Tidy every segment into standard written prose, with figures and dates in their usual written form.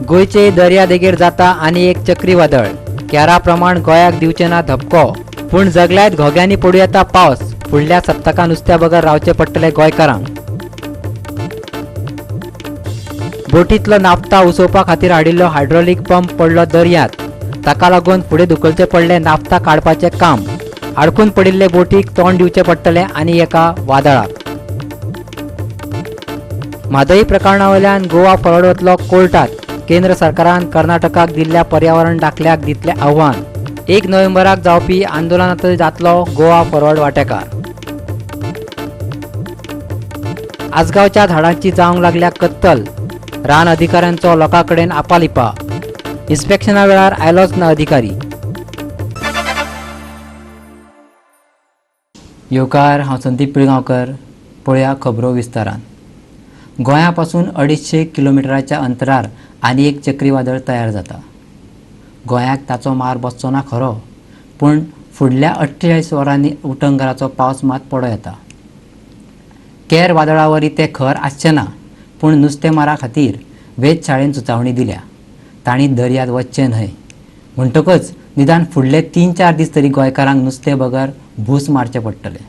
गोयचे दर्यादेगेर जाता आनी एक चक्रीवादळ. क्यारा प्रमाण गोंयाक दिवचे ना धपको. पूण जगल्यात घोग्यांनी पडू येता पावस. फुडल्या सप्तकात नुस्त्या बगर रावचे पडटले गोंयकारांक. बोटींतलो नाफ्ता उसोवपा खातीर हाडिल्लो हायड्रॉलिक पंप पडलो दर्यांत. ताका लागून फुडें धुकलचे पडले नाफ्ता काडपाचें काम. आडकून पडिल्ले बोटीक तोंड दिवचें पडटलें आनी एका वादळाक. म्हादई प्रकरणा वयल्यान गोवा फॉरवर्ड वतलो कोर्टात. केंद्र सरकारान कर्नाटकाक दिल्ल्या पर्यावरण दाखल्याक दितलें आव्हान. 1 नोव्हेंबराक जावपी आंदोलनात जातलो गोवा फॉरवर्ड वांटेकार. आसगांवच्या झाडांची जावंक लागल्या कत्तल. रान अधिकाऱ्यांचो लोकां कडेन आपालिपा. इन्स्पेक्शना वेळार आयलोच ना अधिकारी. येवकार, हांव संदीप पिळगांवकर. पळया खबरो विस्तारान. गोंया पासून 250 किलोमिटराच्या अंतरार आनी एक चक्रीवादळ तयार जाता. गोंयाक ताचो मार बसचो ना खरो, पूण फुडल्या 48 वरांनी उटंगराचो पावस मात पडो येता. केर वादळावरी तें खर आसचें ना, पूण नुस्तेमारा खातीर वेधशाळेन सुचोवणी दिल्या. तांणी दर्यांत वचचें न्हय म्हणटकच निदान फुडले 3-4 दीस तरी गोंयकारांक नुस्तें बगर भूस मारचें पडटलें.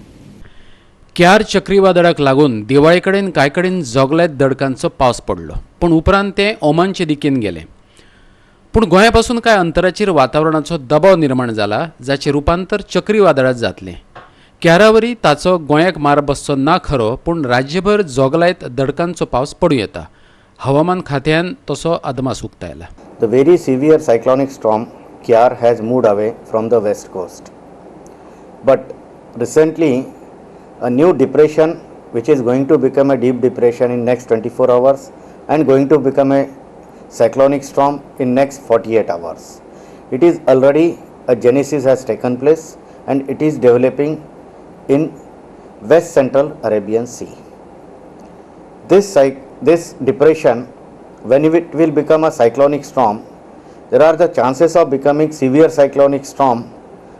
क्यार चक्रीवादळाक लागून दिवाळे कडेन कांय कडेन जोगल्यात दडकांचो पावस पडलो, पूण उपरांत तें ओमानचे दिकेन गेलें. पूण गोंया पासून कांय अंतराचेर वातावरणाचो दबाव निर्माण जाला, जाचें रुपांतर चक्रीवादळांत जातलें. क्यारावरी ताचो गोंयाक मार बसचो ना खरो, पूण राज्यभर जोगलायत दडकांचो पावस पडूं येता. हवामान खात्यान तसो अदमास उक्तायला. The very severe cyclonic storm Kyar has moved away from the west coast. But recently, a new depression which is going to become a deep depression in next 24 hours and going to become a cyclonic storm in next 48 hours. It is already a genesis has taken place and it is developing in west central Arabian Sea. This depression, when it will become a cyclonic storm, there are the chances of becoming severe cyclonic storm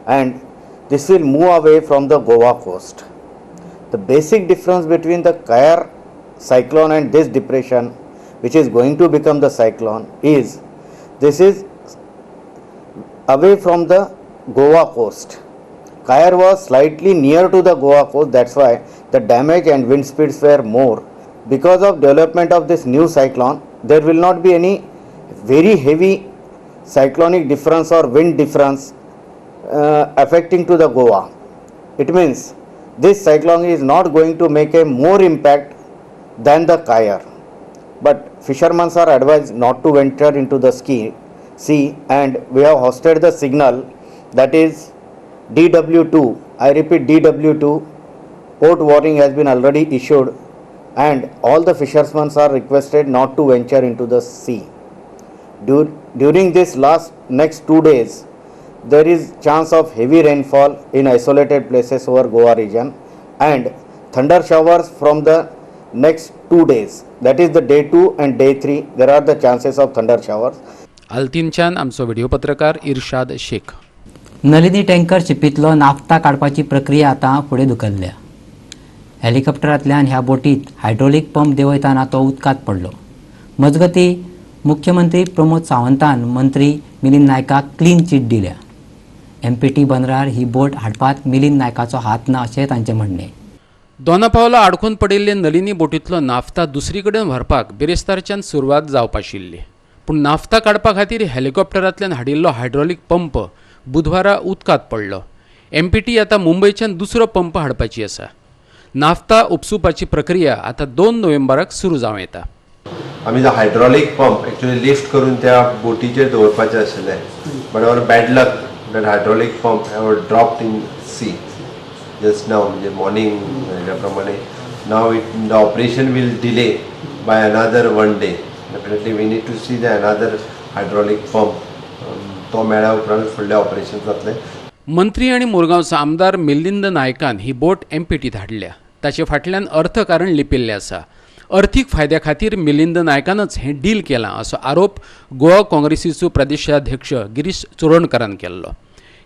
and this will move away from the Goa coast. The basic difference between the Kyar cyclone and this depression, which is going to become the cyclone, is this is away from the Goa coast. Kyar was slightly near to the Goa coast, that's why the damage and wind speeds were more. Because of development of this new cyclone, there will not be any very heavy cyclonic difference or wind difference affecting to the Goa. It means this cyclone is not going to make a more impact than the Kyar. But fishermen are advised not to venture into the sea and we have hosted the signal that is DW2. I repeat DW2. Port warning has been already issued and all the fishermen are requested not to venture into the sea. During this next 2 days, there is chance of heavy rainfall in isolated places over Goa region and thunder showers from the next 2 days. That is the day 2 and day 3. There are the chances of thunder showers. आल्तीनच्यान आमचो video पत्रकार इर्शाद Shaikh. Nalini tanker शिपींतलो naphtha काडपाची प्रक्रिया आतां फुडें धुकल्ल्या. हेलिकॉप्टरांतल्यान ह्या बोटींत hydraulic pump देंवयताना तो उदकांत पडलो. मजगतीं मुख्यमंत्री प्रमोद सावंतान मंत्री मिलिंद नायकाक क्लीन चीट दिल्या. MPT बंदरार ही बोट हाडपात मिलिंद नायकाचो हात ना अशें तांचें म्हणणें. दोनापावला आडकून पडिल्ले नलिनी बोटींतलो नाफ्ता दुसरी कडेन व्हरपाक बिरेस्तारच्यान सुरवात जावपा आशिल्ली, पूण नाफ्ता काडपा खातीर हेलिकॉप्टरांतल्यान हाडिल्लो हायड्रॉलिक पंप बुधवारा उदकांत पडलो. MPT आतां मुंबयच्यान दुसरो पंप हाडपाची आसा. नाफ्ता उपसुपाची प्रक्रिया आता 2 नोव्हेंबराक सुरू जावं येता. आम्ही हायड्रॉलिक पंप एक्चुअली लिफ्ट करून त्या बोटीचेर दवरपाचें आशिल्लें, but our bad luck that hydraulic pump have dropped in sea just now, म्हणजे मॉर्निंग ह्या प्रमाणे. Now the operation will delay by another 1 day. Definitely we need to see the another hydraulic pump. तो मेळ्ळ्या उपरांत फुडलें operation जातलें. मंत्री आणि मुरगांवचो आमदार मिलिंद नायकान ही बोट MPT धाडल्या. ताचे फाटल्यान अर्थकारण लिपिल्लें आसा. अर्थीक फायद्या खातीर मिलिंद नायकानच हें डील केलां असो आरोप गोवा काँग्रेसीचो प्रदेशाध्यक्ष गिरीश चोरणकारान केल्लो.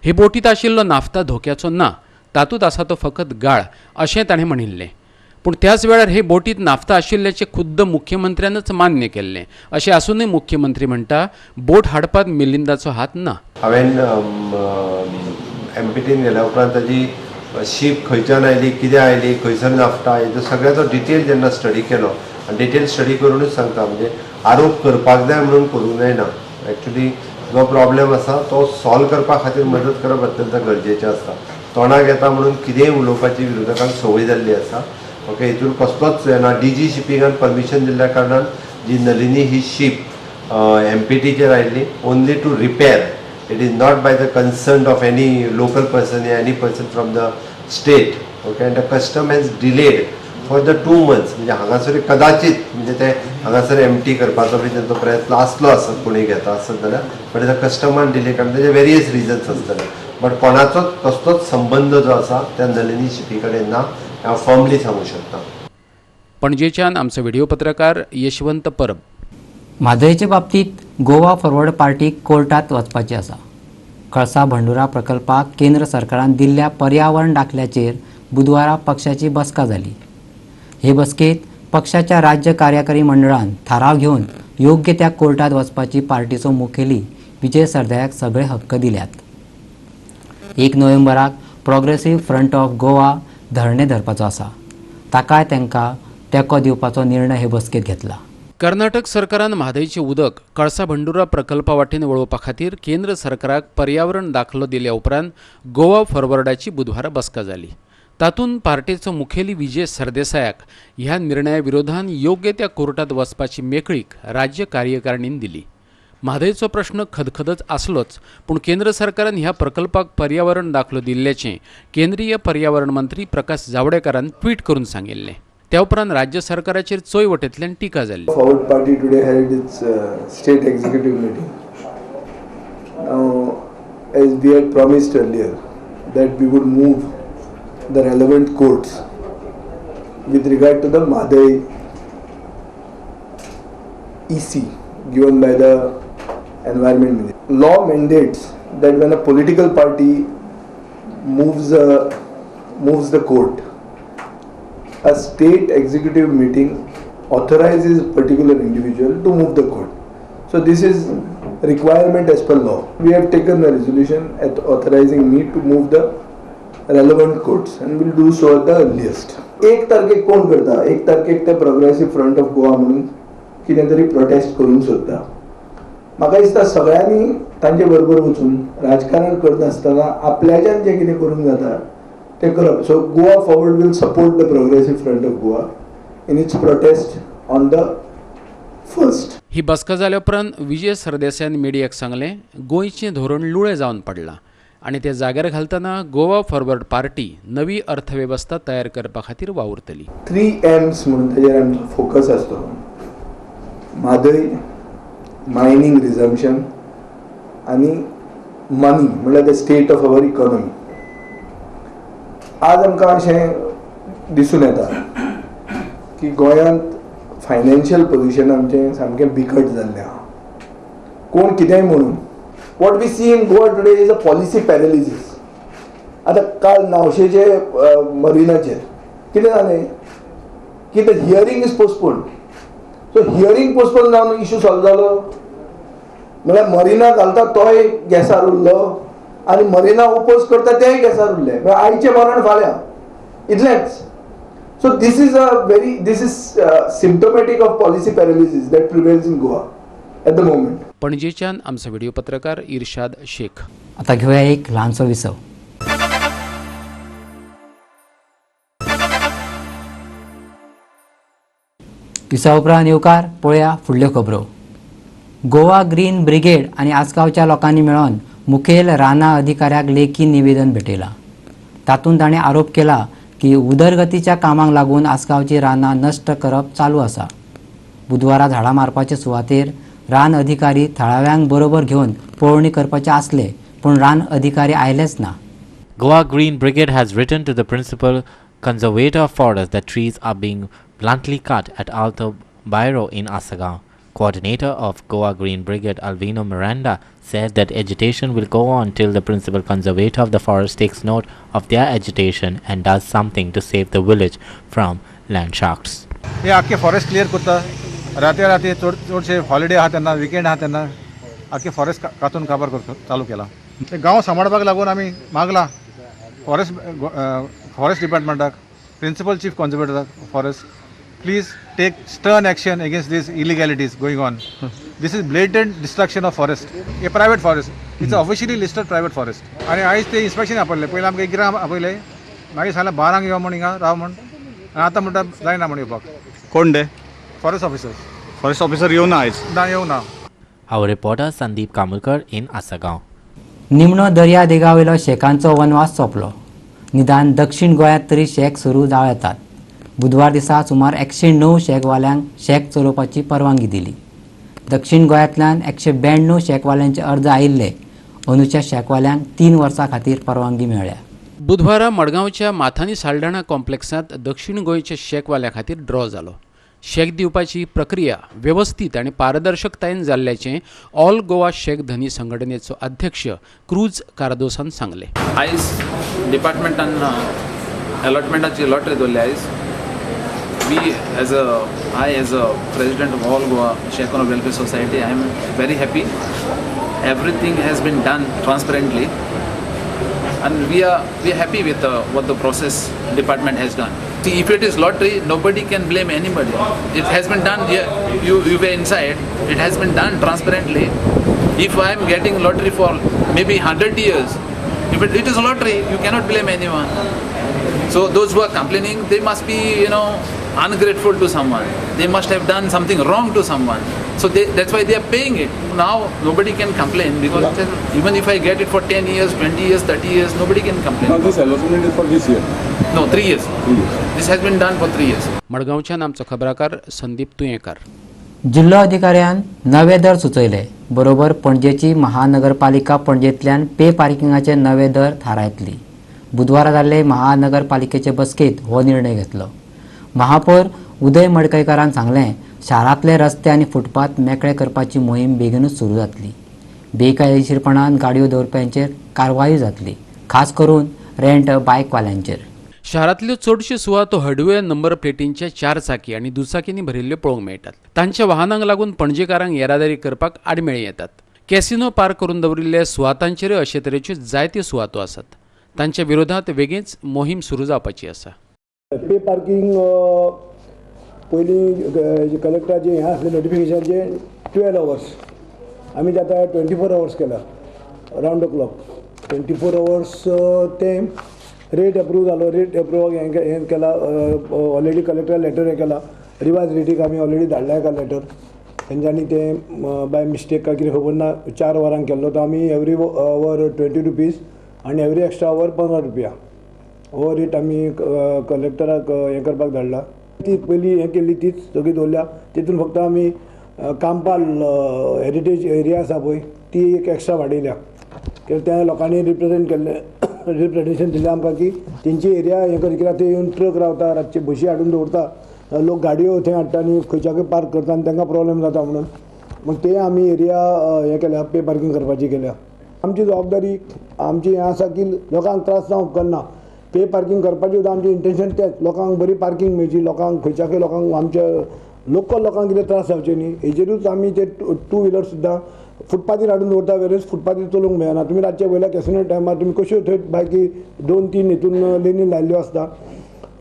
हे बोटींत आशिल्लो नाफ्ता धोक्याचो ना, तातूंत आसा तो फकत गाळ अशें ताणें म्हणिल्लें. पूण त्याच वेळार हे बोटीत नाफ्ता आशिल्ल्याचे खुद्द मुख्यमंत्र्यानच मान्य केल्लें अशें आसूनय मुख्यमंत्री म्हणटा बोट हाडपात मिलिंदाचो हात ना. हांवें एमपीटीन गेल्या उपरांत ताजी शीप खंयच्यान आयली, कितें आयली, खंयसर नाफ्ता, हेजो सगळ्याचो डिटेल जेन्ना स्टडी केलो आनी डिटेल स्टडी करूनच सांगता, म्हणजे आरोप करपाक जाय म्हणून करूंक जायना. एक्चुली जो प्रॉब्लेम आसा तो सॉल्व करपा खातीर मदत करप अत्यंत गरजेचें आसता. तोंडाक येता म्हणून कितेंय उलोवपाची विरोधकांक संवय जाल्ली आसा. ओके, हितून कसलोच ना. डीजी शिपिंगान परमिशन दिल्ल्या कारणान जी नलिनी ही शीप एमपीटीचेर आयिल्ली only to repair. It is not by the concern of any local person या any person from the state. Okay, and the custom has delayed for the 2 months. म्हणजे हांगासर कदाचित म्हणजे ते हांगासर एमटी करपाचो बी तेंचो प्रयत्न आसलो आसत कोणी घेता आसत जाल्यार, बट त्या कस्टमान डिले कारण तेजे वेरियस रिजन्स आसतले. बट कोणाचोच कसलोच संबंध जो आसा त्या नलिनी शिपी कडेन ना, हांव फर्मली सांगूं शकता. पणजेच्यान आमचो व्हिडिओ पत्रकार यशवंत परब. म्हादयचे बाबतींत गोवा फॉरवर्ड पार्टीक कोर्टात वचपाची आसा. कळसा भंडुरा प्रकल्पाक केंद्र सरकारान दिल्ल्या पर्यावरण दाखल्याचेर बुधवारा पक्षाची बसका जाली. हे बसकेत पक्षाच्या राज्य कार्यकारी मंडळान थाराव घेवन योग्य त्या कोर्टात वचपाची पार्टीचो मुखेली विजय सरदेसायाक सगळे हक्क दिल्यात. 1 नोव्हेंबराक प्रोग्रेसीव फ्रंट ऑफ गोवा धरणे धरपाचो आसा. ताकाय तांकां तेंको दिवपाचो निर्णय हे बसकेत घेतला. कर्नाटक सरकारान म्हादयचें उदक कळसा भंडुरा प्रकल्पा वाटेन वळोवपा खातीर केंद्र सरकाराक पर्यावरण दाखलो दिल्या उपरांत गोवा फॉरवर्डाची बुधवारा बसका जाली. तातूंत पार्टीचो मुखेली विजय सरदेसायाक ह्या निर्णया विरोधान योग्य त्या कोर्टात वचपाची मेकळीक राज्य कार्यकारिणीन दिली. म्हादयचो प्रश्न खदखदच आसलोच, पूण केंद्र सरकारान ह्या प्रकल्पाक पर्यावरण दाखलो दिल्ल्याचें केंद्रीय पर्यावरण मंत्री प्रकाश जावडेकरान ट्वीट करून सांगिल्लें. त्या उपरांत राज्य सरकाराचेर चोय वटेंतल्यान टिका जाल्ली. Forward Party today held its state executive meeting. Now, as we had promised earlier, that we would move the relevant courts with regard to the Madai EC given by the Environment Ministry. Law mandates that when a political party moves the court, a state executive meeting authorizes a particular individual to move the court. So this is requirement as per law. We have taken a resolution authorizing me to move the relevant courts and will do so at the earliest. 1 तारखेक कोण करता? 1 तारखेक ते progressive front of Goa म्हणून कितें तरी prostate करूंक सोदता. म्हाका दिसता सगळ्यांनी तांचे बरोबर वचून राजकारण करता आसतना आपल्याच्यान जें कितें करूंक जाता ते करप. So Goa forward will support the progressive front of Goa in its prostate on the 1st. ही बसका जाल्या उपरांत विजय सरदेसायान मिडियाक सांगलें गोंयचें धोरण लुळें जावन पडलां आनी ते जाग्यार घालतना गोवा फॉरवर्ड पार्टी नवी अर्थवेवस्था तयार करपा खातीर वावुरतली. 3 M's म्हणून ताजेर आमचो फोकस आसतलो. म्हादय, मायनींग रिझम्पशन आनी मनी म्हणल्यार the state of our economy. आज आमकां अशें दिसून येता की गोंयांत फायनान्शियल पोजिशन आमचें सामकें बिकट जाल्लें आहा. कोण कितेंय म्हणून what we see in Goa today is a policy paralysis. आतां काल नावशेचे मरिनाचेर कितें जालें की the hearing is postponed. So hearing postpone जावन इशू सॉल्व जालो म्हळ्यार मरिना घालता तोय गॅसार उरलो आनी मरिना ओपोज करता तेय गॅसार उरले. आयचें मरण फाल्यां इतलेंच. So this is symptomatic of policy paralysis that prevails in Goa at the moment. पणजेच्यान आमचो व्हिडिओ पत्रकार इर्शाद शेख. आता घेऊया एक ल्हानसो विसव. विसव उपरांत येवकार पळोवया फुडल्यो खबरो. गोवा ग्रीन ब्रिगेड आनी आसगांवच्या लोकांनी मेळोन मुखेल राना अधिकाऱ्याक लेखी निवेदन भेटयलां. तातूंत ताणें आरोप केला की उदरगतीच्या कामाक लागून आसगांवची रानां नश्ट करप चालू आसा. बुधवारा झाडां मारपाचे सुवातेर रान अधिकारी थळाव्यांक बरोबर घेवन पळोवणी करपाचे आसले, पूण रान अधिकारी आयलेच ना. Goa Green Brigade has written to the principal conservator of forests that trees are being bluntly cut at Alto Bairo in Asagaon. Coordinator of Goa Green Brigade Alvino Miranda said that agitation will go on till the principal conservator of the forest takes note of their agitation and does something to save the village from land sharks. हे आख्खे forest clear करता राती चडशे holiday आहा तेन्ना weekend आहा तेन्ना आख्खे फॉरेस्ट कातून काबार करता चालू केला. ते गांव सांबाळपाक लागून आमी मागला फॉरेस्ट डिपार्टमेंटाक प्रिंसिपल चीफ कॉन्झर्वेटराक forest please take stern action against this illegalities going on. This is blatant destruction of forest. हे private forest it's officially listed private forest आनी आयज ते इन्स्पेक्शन आपयले. पयलीं आमकां इकरां आपयले मागीर सांगलें 12 यो म्हण हिंगा राव म्हण आनी आतां म्हणटा जायना म्हण येवपाक. कोण ते फॉरेस्ट ऑफिसर येऊ ना आयज ना येवं ना. Our reporter Sandeep Kamulkar in Asagaon. निमणो दर्या देगावयलो शेकांचो वनवास सोंपलो. निदान दक्षिण गोंयांत तरी शेक सुरू जावं येतात. बुधवार दिसा सुमार 109 शेकवाल्यांक शेक चलोवपाची परवानगी दिली. दक्षिण गोंयांतल्यान 192 शेकवाल्यांचे अर्ज आयिल्ले. अंदूच्या शेकवाल्यांक 3 वर्सां खातीर परवानगी मेळ्ळ्या. बुधवारा मडगांवच्या माथानी साल्ढाणा कॉम्प्लेक्सांत दक्षिण गोंयच्या शेकवाल्या खातीर ड्रॉ जालो. शेक दिवपाची प्रक्रिया व्यवस्थीत आनी पारदर्शकतायेन जाल्ल्याचें ऑल गोवा शेक धनी संघटनेचो अध्यक्ष क्रूज कार्दोसान सांगलें. आयज डिपार्टमेंटान अलॉटमेंटाची लॉटरी दवरली. आयज we as a president of all Goa शेक on welfare society I am very happy. Everything has been done transparently and we are happy with what the process department has done. See, if it is lottery, nobody can blame anybody. It has been done. You were inside. It has been done transparently. If I am getting lottery for maybe 100 years, if it is lottery, you cannot blame anyone. So those who are complaining, they must be ungrateful to someone. They must have done something wrong to someone. So that's why they are paying it. Now nobody can complain because even if I get it for 10 years, 20 years, 30 years, nobody can complain. Now this allotment is for this year. No, 3 years. This has been done for 3 years. मडगांवच्यान आमचो खबराकार संदीप तुयेंकार. जिल्लो अधिकाऱ्यान नवे दर सुचयले. बरोबर पणजेची महानगरपालिका पणजेंतल्यान पे पार्किंगाचे नवे दर थारायतली. बुधवारा जाल्ले महानगरपालिकेचे बसकेंत हो निर्णय घेतलो. महापौर उदय मडकयकारान सांगलें शारांतले रस्ते आनी फुटपाथ मेकळे करपाची मोहीम बेगीनूच सुरू जातली. बेकायदेशीरपणान गाडयो दवरप्यांचेर कारवाय जातली, खास करून रेंट बायकवाल्यांचेर. शारांतल्यो चडश्यो सुवातो हडवे नंबर प्लेटींच्या 4 चाकी आनी दुचाकींनी भरिल्ल्यो पळोवंक मेळटात. तांच्या वाहनांक लागून पणजेकारांक येरादारी करपाक आडमेळी येतात. कॅसिनो पार्क करून दवरिल्ल्या सुवातांचेर अशे तरेच्यो जायत्यो सुवातो आसात. तांच्या विरोधात वेगळीच मोहीम सुरू जावपाची आसा. पे पार्किंग पयलीं कलेक्टराचें हें आसलें नोटिफिकेशनाचें 12 hours आमी तें आतां 24 hours केला. रावंड द क्लॉक 24 hours तें रेट एप्रूव जालो. रेट एप्रूवाक हें केला. ऑलरेडी कलेक्टर लेटर हें केला. रिवायज रेटीक आमी ऑलरेडी धाडला एका लेटर. तेंच्यांनी तें बाय मिस्टेक काय कितें खबर ना 4 वरांक केल्लो. तो आमी एवरी वर 20 rupees आनी एवरी एक्स्ट्रा वर 15 रुपया हो रेट आमी कलेक्टराक हें करपाक धाडला. ती पयलीं हें केल्ली तीच सगळी दवरल्या. तितून फक्त आमी कांपाल हेरिटेज एरिया आसा पळय ती एक एक्स्ट्रा वाडयल्या. कित्याक त्या लोकांनी रिप्रेझेंटेशन दिलें आमकां की तेंची एरिया हें कर. कित्याक ते येवन ट्रक रावता रातचे बशी हाडून दवरता. लोक गाडयो थंय हाडटा आनी खंयच्या खंय पार्क करता आनी तांकां प्रॉब्लेम जाता म्हणून मग ते आमी एरिया हें केल्या पे पार्किंग करपाची केल्या. आमची जबाबदारी आमची हें आसा की लोकांक त्रास जावंक उपकारना. पे पार्किंग करपाचें सुद्दां आमचें इंटेंशन तेंच. लोकांक बरी पार्किंग मेळची. लोकांक खंयच्या खंय लोकांक आमच्या लोकल लोकांक कितें त्रास जावचे न्ही हेजेरूच आमी ते 2 व्हिलर सुद्दां फुटपाथीर हाडून दवरता. वेरेज फुटपाथीर चलोवंक मेळना. तुमी रातचे वयल्या कॅसिनो टायमार तुमी कश्यो थंय बायकी 2-3 हितून लेनीन लायल्ल्यो आसता.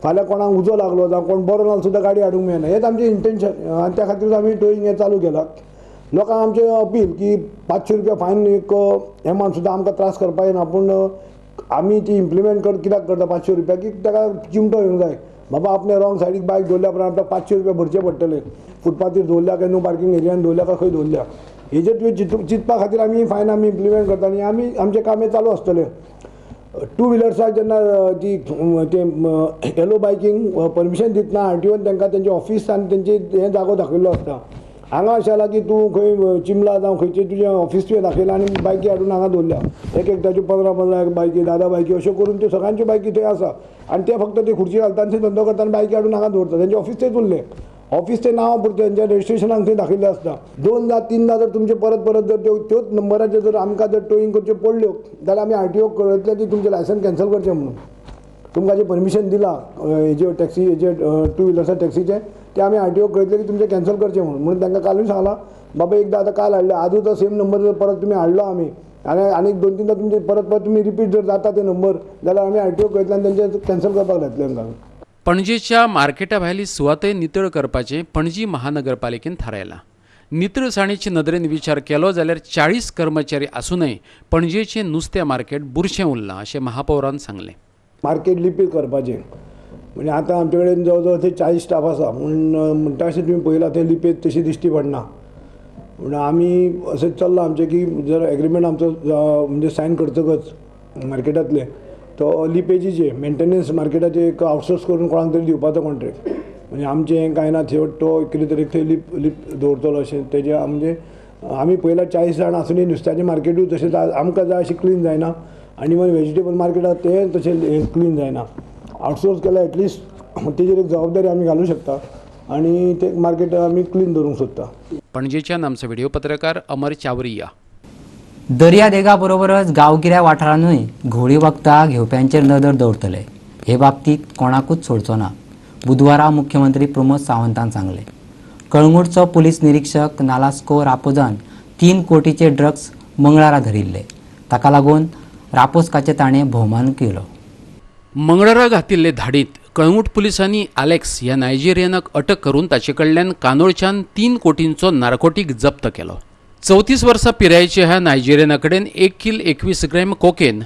फाल्यां कोणाक उजो लागलो जावं कोण बरो ना सुद्दां गाडी हाडूंक मेळना. हेंच आमचें इंटेंशन आनी त्या खातीर आमी टोईंग हें चालू केलां. लोकांक आमचें अपील की 500 रुपया फायन एक एमावंट सुद्दां आमकां त्रास करपा येना. पूण आमी ती इम्प्लिमेंट कित्याक करता 500 रुपया की ताका चिमटो येवंक जाय. बाबा आपणे रॉंग सायडीक बायक दवरल्या उपरांत आपल्याक 500 रुपया भरचे पडटले. फुटपाथीर दवरल्या काय नो पार्किंग एरियान दवरल्या काय खंय दवरल्या हेजेर तुवें चिंतपा खातीर आमी फायन आमी इम्प्लिमेंट करता आनी आमी आमचें काम हें चालू आसतलें. 2 व्हिलर्साक जेन्ना ती तें येलो बायकींग परमिशन दितना RTOन तांकां तेंचे ऑफिस आनी तेंचे हें जागो दाखयल्लो आसता. हांगा अशें जालां की तूं खंय चिमला जावं खंयचें तुजें ऑफिस तुवें दाखयलां आनी बायकी हाडून हांगा दवरल्या. एक ताच्यो 15 बायकी 10 बायकी अश्यो करून त्यो सगळ्यांच्यो बायकी थंय आसा आनी ते फक्त ते खुर्ची घालता आनी थंय धंदो करता आनी बायकी हाडून हांगा दवरता. तेंचे ऑफिस थंयच उरलें. ऑफिस तें नांव पुरतें तेंच्या रजिस्ट्रेशनाक थंय दाखयल्लें आसता. 2-3 जर तुमचे परत जर त्योच नंबराचेर जर आमकां जर टोईंग करच्यो पडल्यो जाल्यार आमी RTO कळयतले की तुमचें लायसन कॅन्सल करचें म्हणून. तुमकां जे परमिशन दिला हेजे टॅक्सी हेजे टू व्हिलर्सा टॅक्सीचे ते आमी RTO कळयतले की तुमचे कॅन्सल करचे म्हणून तांकां कालूय सांगलां बाबा एकदां आतां काल हाडले आजू तो सेम नंबर जर परत तुमी हाडलो आमी आनी 2-3दां तुमचे परत तुमी रिपीट जर जाता ते नंबर जाल्यार आमी RTO कळयतले आनी तेंचे कॅन्सल करपाक लायतले आमकां. पणजेच्या मार्केटा भायली सुवातय नितळ करपाचें पणजी महानगरपालिकेन थारायलां. नितळसाणीचे नदरेन विचार केलो जाल्यार 40 कर्मचारी आसूनय पणजेचें नुस्तें मार्केट बुरशें उरलां अशें महापौरान सांगलें. मार्केट लिपीड करपाचें म्हणजे आतां आमचे कडेन जवळ जवळ थंय 40 स्टाफ आसा म्हणटा अशें तुमी पळयलां थंय लिपेज तशी दिश्टी पडना. म्हणून आमी अशें चल्लां आमचें की जर एग्रीमेंट आमचो म्हणजे सायन करतकच मार्केटांतले तो लिपेजीचे मेंटेनन्स मार्केटाचे एक आउटसोर्स करून कोणाक तरी दिवपाचो कॉन्ट्रॅक्ट म्हणजे आमचें हें कांय ना थंय तो कितें तरी थंय लिप दवरतलो अशें तेजे म्हणजे आमी पयला 40 जाण आसुनी नुस्त्याचें मार्केटूय तशें आमकां जाय अशें क्लीन जायना आनी इवन वेजिटेबल मार्केटात तें तशें क्लीन जायना. आउटसोर्स केल्यार एटलिस्ट तेजेर एक जबाबदारी आमी घालूंक शकता आनी ते मार्केट आमी क्लीन दवरूंक सोदता. पणजेच्यान आमचो व्हिडिओ पत्रकार अमर चावरिया. दर्या देगा बरोबरच गांवगिऱ्या वाठारांतूय घोळी वखदां घेवप्यांचेर नदर दवरतले हे बाबतींत कोणाकूच सोडचो ना. बुधवारा मुख्यमंत्री प्रमोद सावंतान सांगलें. कळंगूटचो पुलीस निरीक्षक नालास्को रापोजान 3 कोटीचे ड्रग्स मंगळारा धरिल्ले. ताका लागून रापोसकाचे ताणें भोवमान केलो. मंगळारा घातिल्ले धाडीत कळंगूट पुलिसांनी आलेक्स ह्या नायजेरियनाक अटक करून ताचे कडल्यान कानोळच्यान 3 कोटींचो नार्कोटीक जप्त केलो. 34 वर्सां पिरायेच्या ह्या नायजेरियना कडेन 1 किल 21 ग्रॅम कोकेन,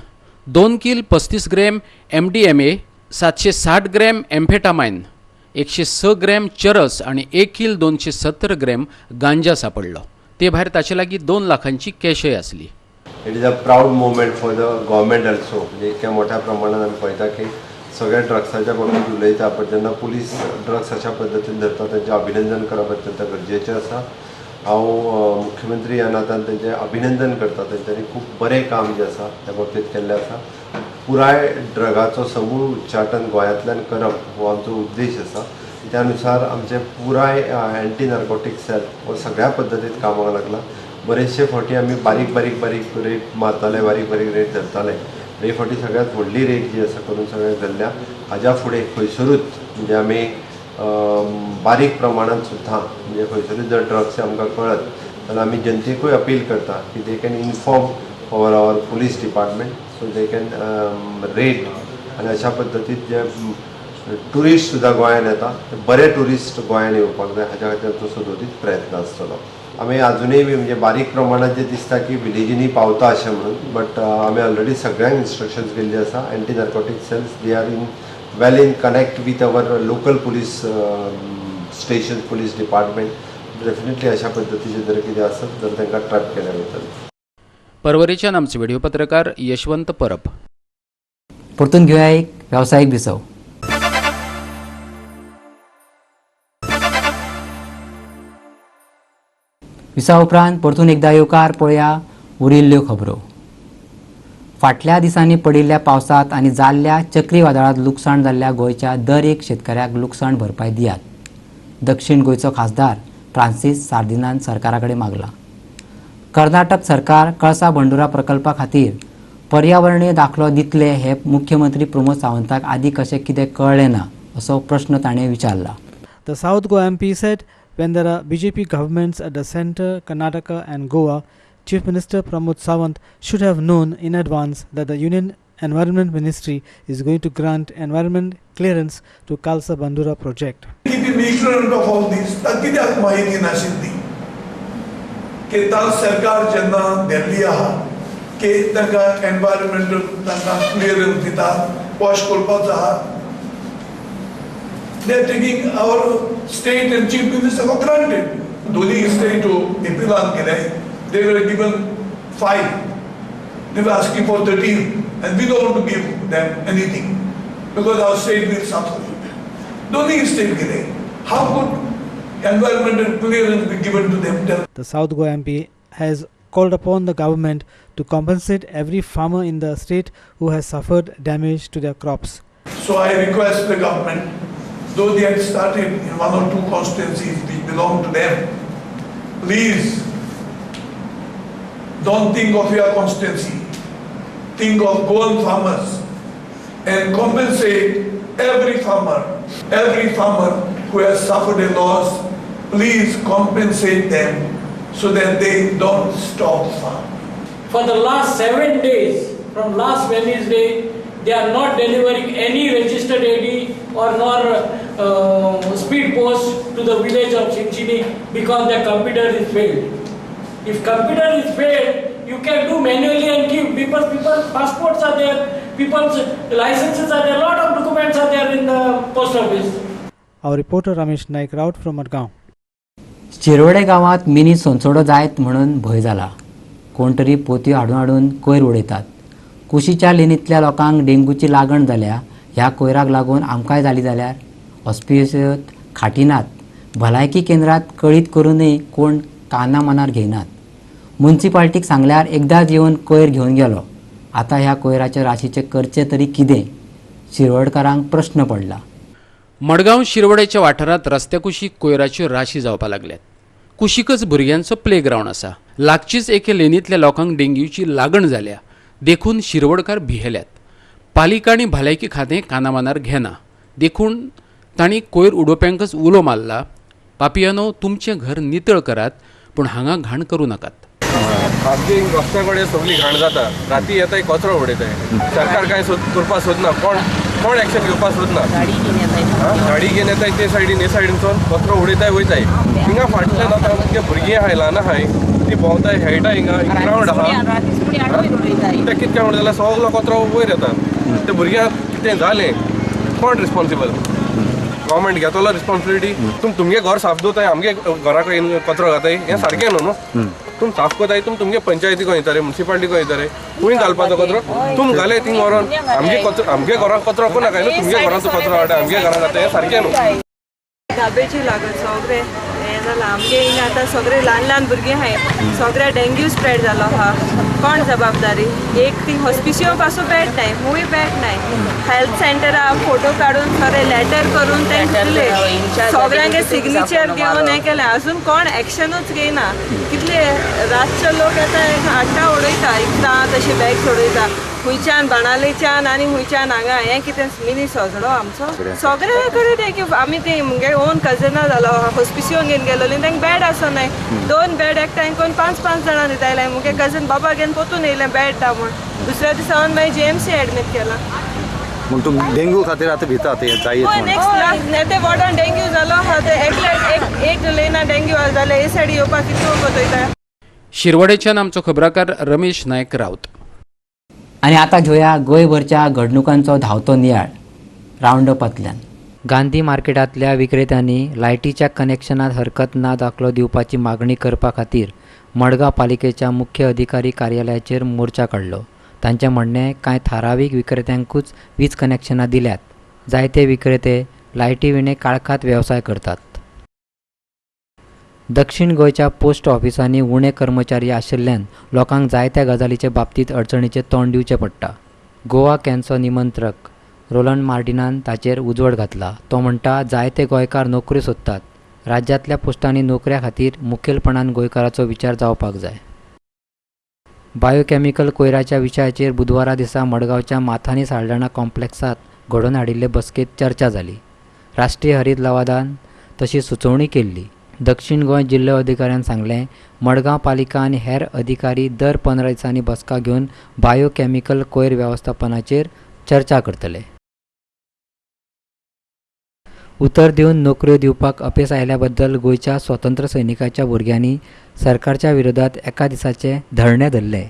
2 किल 35 gram MDMA, 760 gram amphetamine, 106 gram चरस आणि 1 किल 270 ग्रॅम गांजा सापडलो. ते भायर ताचे लागीं 2 लाखांची कॅशय आसली. It is a proud moment for the government also. म्हणजे इतक्या मोठ्या प्रमाणात आमी पळयता की सगळ्या ड्रग्साच्या बाबतींत उलयता पण जेन्ना पुलीस ड्रग्स अशा पद्दतीन धरता तेंचें अभिनंदन करप अत्यंत गरजेचें आसा. हांव मुख्यमंत्री ह्या नात्यान तेंचें अभिनंदन करता. तेंच्यांनी खूब बरें काम जें आसा त्या बाबतींत केल्लें आसा. पुराय ड्रगाचो समूळ उच्चाटन गोंयांतल्यान करप हो आमचो उद्देश आसा. त्या अनुसार आमचे पुराय एंटी नार्कोटीक सेल हो सगळ्या पद्दतींत कामाक लागला. बरेचशे फावटी आमी बारीक रेट मारताले, बारीक रेट धरताले. हे फावटी सगळ्यांत व्हडली रेट जी आसा करून सगळें धरल्या. हाज्या फुडें खंयसरूच म्हणजे आमी बारीक प्रमाणांत सुद्दां म्हणजे खंयसरूच जर ड्रग्स आमकां कळत जाल्यार आमी जनतेकूय अपील करता की they can inform over our police department so they can rate. आनी अशा पद्दतीन जे ट्युरिस्ट सुद्दां गोंयांत येता ते बरे ट्युरिस्ट गोंयांत येवपाक जाय हाच्या खातीर आमचो सदोदीत प्रयत्न आसतलो. आमी अजुनूय म्हणजे बारीक प्रमाणात जे दिसता की विलेजींनी पावता अशें म्हणून बट आमी ऑलरेडी सगळ्यांक इन्स्ट्रक्शन्स दिल्ले आसा. Anti narcotic cells they are well in connect with our local police station police department. Definitely अशा पद्दतीचे जर कितें आसत जाल्यार तांकां ट्रॅप केल्या वयतलें. परवरीच्यान आमचे व्हिडिओ पत्रकार यशवंत परब. परतून घेवया एक वेवसायीक विसव. विसा उपरांत परतून एकदा येवकार पळोवया उरिल्ल्यो खबरो. फाटल्या दिसांनी पडिल्ल्या पावसांत आनी जाल्ल्या चक्रीवादळांत लुकसाण जाल्ल्या गोंयच्या दर एक शेतकऱ्याक लुकसाण भरपाय दियात. दक्षिण गोंयचो खासदार फ्रांसीस सार्दिनान सरकारा कडेन मागला. कर्नाटक सरकार कळसा बंडोरा प्रकल्पा खातीर पर्यावरणीय दाखलो दितले हे मुख्यमंत्री प्रमोद सावंताक आदी कशें कितें कळ्ळें ना असो प्रश्न ताणें विचारला. The South Goa MP said when there are BJP governments at the centre, Karnataka and Goa, Chief Minister Pramod Sawant should have known in advance that the Union Environment Ministry is going to grant environment clearance to Kalsa Bandura project. Keeping me ignorant of all this, कित्याक माहिती नाशिल्ली की ताल सरकार जेन्ना दिल्ली आहा की तांकां एनवायरमेंटल तांकां क्लियरन्स दिता वॉश करपाचो आहा. They are taking our state and chief minister for granted. Doli state to appeal केले. They were given 5. They were asking for 13, and we don't want to give them anything because our state will suffer. Doli state केले. How could environmental clearance be given to them? The South Goa MP has called upon the government to compensate every farmer in the state who has suffered damage to their crops. So I request the government, though they had started in 1 or 2 constituencies which belong to them, please don't think of your constituency. Think of Goan farmers and compensate every farmer who has suffered a loss. Please compensate them so that they don't stop farm. For the last 7 days, from last Wednesday, they are not delivering any registered AD or nor speed post to the village of Chinchini because their computer is failed. If computer is failed, you can do manually and give people passports are there, people's licenses are there, a lot of documents are there in the post office. Our reporter Ramesh Naik Raut from Madgaon. Shirode गावात mini सोंसोडो जायत म्हणून भंय जाला. कोण तरी पोतयो हाडून हाडून कोयर उडयतात. कुशीच्या लेनींतल्या लोकांक डेंगूची लागण जाल्या. ह्या कोयराक लागून आमकांय जाली जाल्यार हॉस्पिटलांत खाटी नात. भलायकी केंद्रात कळीत करूनय कोण काना मनार घेयनात. म्युनिसिपाल्टीक सांगल्यार एकदांच येवन कोयर घेवन गेलो. आतां ह्या कोयराचे राशीचे करचे तरी कितें? शिरोडकारांक प्रश्न पडला. मडगांव शिरवडेच्या वाठारांत रस्त्या कुशीक कोयराच्यो राशी जावपाक लागल्यात. कुशीकच भुरग्यांचो प्लेग्रावंड आसा. लागचीच एके लेनींतल्या लोकांक डेंग्यूची लागण जाल्या देखून शिरवडकार भियेल्यात. पालिका आनी भलायकी खातें कानामनार घेना देखून तांणी कोयर उडोवप्यांकच उलो मारला. पापियानो, तुमचें घर नितळ करात पूण हांगा घाण करूं नाकात. आमची रस्त्या कडेन सगळी घाण जाता. राती येताय कचरो उडयताय. सरकार कांय करपाक सोदना. कोण एक्शन घेवपाक सोदना. गाडी घेवन येताय ते सायडीन हे सायडीनसून कचरो उडयताय वयताय. हिंगा फाटल्यान आतां आमगे भुरगीं आहाय ल्हान आहाय ती भोंवताय खेळटाय. हिंगा ग्रावंड आहा ते कितें म्हणून जाल्यार सगळो कचरो वयर येता. ते भुरग्यांक कितें जालें कोण रिस्पॉन्सिबल? गव्हर्मेंट घेतलो रिस्पॉन्सिबिलिटी. तुमगे घर साफ दवरताय आमगे घरा कडेन कचरो घाताय हें सारकें न्हू. तुम साफ कोताय तुमगे पंचायतीक वयताले म्युनिसिपाल्टीक वयताले खूंय घालपाचो कचरो तुम घाले थिंग व्हरोन आमगे घरांत कचरो कोण नाका न्हू. तुमगे घरांत कचरो हाडटा आमगे घरांत घाताय हें सारकें न्हू. धाबेची लागत सगळे हें जालां. आमगे हिंगा आतां सगळे ल्हान भुरगीं आहाय. सगळे डेंग्यू स्प्रेड जालो आहा. कोण जबाबदारी? एक थिंग हॉस्पिसियो पासून बेड नाय, खूंय बेड नाय. हेल्थ सेंटरा फोटो काडून खरे लेटर करून ते दिले. सगळ्यांगे सिग्नेचर घेवन हें केलें. आजून कोण एक्शनूच घेयना. कितले रातचे लोक येता हाडटा उडयता. इकता तशी बॅग सोडयता. खुंयच्यान बाणालेच्यान आनी खुंयच्यान हांगा हें कितें मिनी सोजडो आमचो सगळे कडेन आमी ते मुगे ओन कजना जालो हॉस्पिसियोन घेवन गेलोली तांकां बेड आसो नाय. 2 बेड एकठांय करून 5-5 जाणां दिताले. मुगे कजन बाबा घेवन पोतून येयलें बेड दा म्हूण. दुसऱ्या दिसा हांवें मागीर JMC एडमीट केला. मग तुम डेंग्यू खातीर आतां भिता ते जायत नेक्स्ट ते वॉर्डान डेंग्यू जालो आहा. ते एक जुलैना डेंग्यू जाले. हे सायडी येवपाक कितलो कोतयता. शिरवडेच्यान आमचो खबराकार रमेश नायक रावत. आनी आतां घेवया गोंयभरच्या घडणुकांचो धांवतो नियाळ रावंडअपांतल्यान. गांधी मार्केटांतल्या विक्रेत्यांनी लायटीच्या कनेक्शनांत हरकत ना दाखलो दिवपाची मागणी करपा खातीर मडगांव पालिकेच्या मुख्य अधिकारी कार्यालयाचेर मोर्चा काडलो. तांचें म्हणणें कांय थारावीक विक्रेत्यांकूच वीज कनेक्शनां दिल्यात. जायते विक्रेते लायटी विणे काळखात वेवसाय करतात. दक्षिण गोंयच्या पोस्ट ऑफिसांनी उणे कर्मचारी आशिल्ल्यान लोकांक जायत्या गजालींचे बाबतींत अडचणीचें तोंड दिवचें पडटा. गोवा कॅनचो निमंत्रक रोलंड मार्टिनान ताचेर उजवड घातला. तो म्हणटा जायते गोंयकार नोकरी सोदतात. राज्यांतल्या पोस्टांनी नोकऱ्या खातीर मुखेलपणान गोंयकाराचो विचार जावपाक जाय. बायोकॅमिकल कोयराच्या विशयाचेर बुधवारा दिसा मडगांवच्या माथानी साल्ढाणा कॉम्प्लेक्सांत घडोवन हाडिल्ले बसकेत चर्चा जाली. राष्ट्रीय हरीत लवादान तशी सुचोवणी केल्ली. दक्षिण गोंय जिल्लो अधिकाऱ्यान सांगलें मडगांव पालिका आनी हेर अधिकारी दर 15 दिसांनी बसका घेवन बायोकॅमिकल कोयर वेवस्थापनाचेर चर्चा करतले. उतर दिवन नोकऱ्यो दिवपाक अपेस आयल्या बद्दल गोंयच्या स्वतंत्र सैनिकाच्या भुरग्यांनी सरकारच्या विरोधात एका दिसाचे धरणे धरले.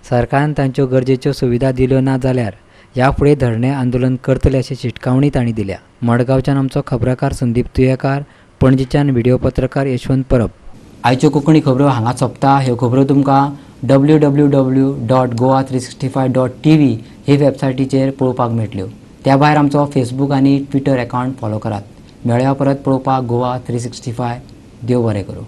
सरकारान तांच्यो गरजेच्यो सुविधा दिल्यो ना जाल्यार ह्या फुडें धरणे आंदोलन करतले अशी शिटकावणी तांणी दिल्या. मडगांवच्यान आमचो खबराकार संदीप तुयेकार, पणजीच्यान व्हिडिओ पत्रकार यशवंत परब. आयच्यो कोंकणी खबरो हांगा सोंपता. ह्यो खबरो तुमकां www.goa365.tv हे वेबसायटीचेर पळोवपाक मेळटल्यो. त्या भायर आमचो फेसबूक आनी ट्विटर अकावंट फॉलो करात. मेळया परत पळोवपाक गोवा 365. देव बरें करूं.